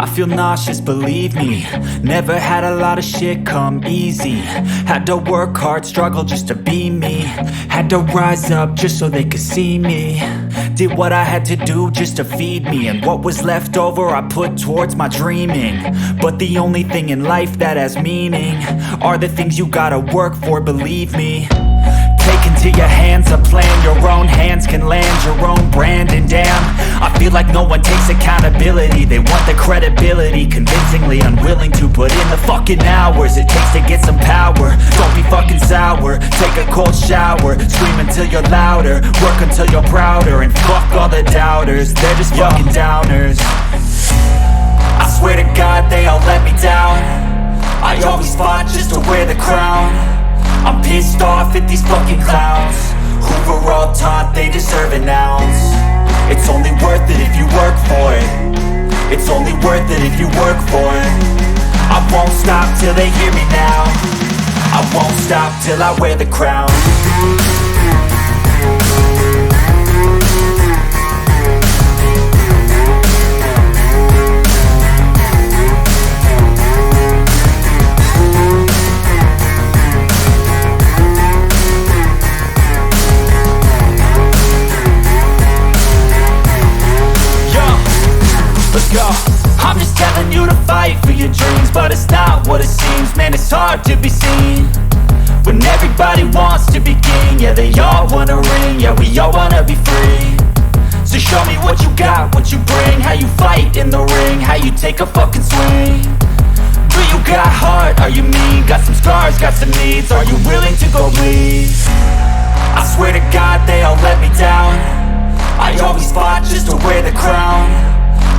I feel nauseous, believe me. Never had a lot of shit come easy. Had to work hard, struggle just to be me. Had to rise up just so they could see me. Did what I had to do just to feed me. And what was left over I put towards my dreaming. But the only thing in life that has meaning are the things you gotta work for, believe me. Take into your hands a plan, your own hands can land your own brand. And damn, I feel like no one takes accountability. They want the credibility, convincingly unwilling to put in the fucking hours it takes to get some power. Don't be fucking sour, take a cold shower. Scream until you're louder, work until you're prouder. And fuck all the doubters, they're just fucking downers. I swear to God they all let me down. I always fought just to wear the crown. I'm pissed off at these fucking clowns who were all taught they deserve an ounce. It's only worth it if you work for it. It's only worth it if you work for it. I won't stop till they hear me now. I won't stop till I wear the crown. I'm just telling you to fight for your dreams, but it's not what it seems. Man, it's hard to be seen when everybody wants to be king. Yeah, they all wanna ring, yeah, we all wanna be free. So show me what you got, what you bring, how you fight in the ring, how you take a fucking swing. Do you got heart, are you mean? Got some scars, got some needs, are you willing to go bleed? I swear to God they all let me down. I always fought just to wear the crown.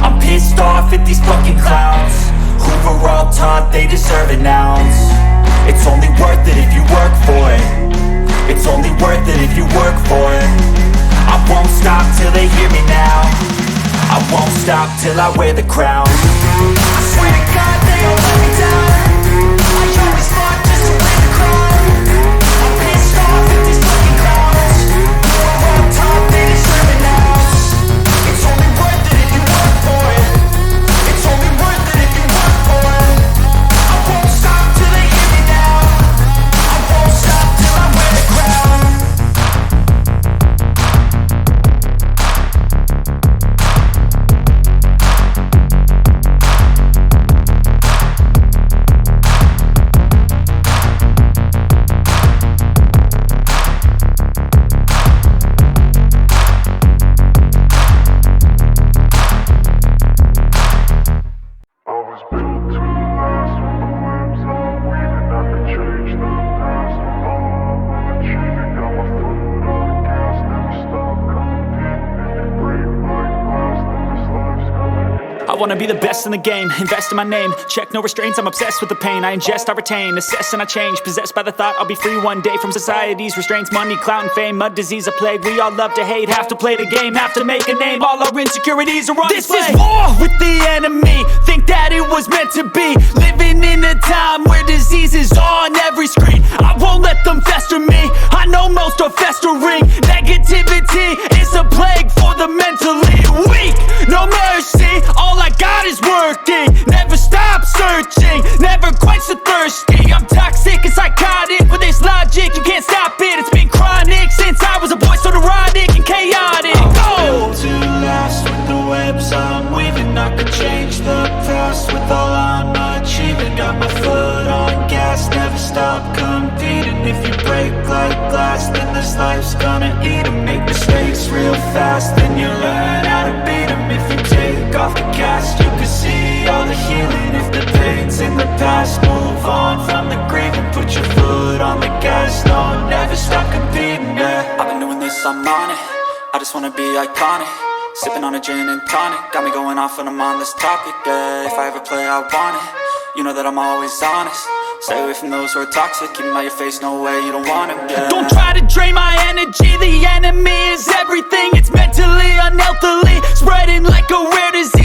I'm pissed off at these fucking clowns who were all taught they deserve an ounce. It's only worth it if you work for it. It's only worth it if you work for it. I won't stop till they hear me now. I won't stop till I wear the crown. I swear to God they all let me down. I always fought just to wear the crown. I'm pissed off at these fucking clowns who were all taught they deserve an ounce. It's only worth it if you work for it. It's only worth it if you work for it. I won't stop till they hear me now. I won't stop till I wear the crown. I wanna be the best in the game, invest in my name. Check no restraints, I'm obsessed with the pain. I ingest, I retain, assess and I change. Possessed by the thought I'll be free one day from society's restraints. Money, clout and fame, mud, disease, a plague. We all love to hate, have to play the game, have to make a name. All our insecurities are on display. This is war with the enemy, think that it was meant to be. Living in a time where disease is on every screen. I won't let them fester me, I know most are festering. Negativity is a plague for the mentally weak. No mercy, all I got is working. Never stop searching, never quench the thirsty. I'm toxic and psychotic, with this logic you can't stop it. It's been chronic since I was a boy, so neurotic and chaotic. Built to last with the webs I'm weaving. I could change the past with all I'm achieving. Got my foot on gas, never stop competing. If you break like glass, then this life's gonna eat 'em. Make mistakes real fast, then you learn how to beat 'em. If you take off the cast, you can see all the healing. If the pain's in the past, move on from the grave and put your foot on the gas. No, never stop competing, yeah. I've been doing this, I'm on it. I just wanna be iconic. Sipping on a gin and tonic, got me going off when I'm on this topic, yeah. If I ever play, I want it. You know that I'm always honest. Stay away from those who are toxic. Keep them out your face, no way, you don't want them, yeah. Don't try to drain my energy. The enemy is everything. It's mentally, unhealthily, spreading like a rare disease.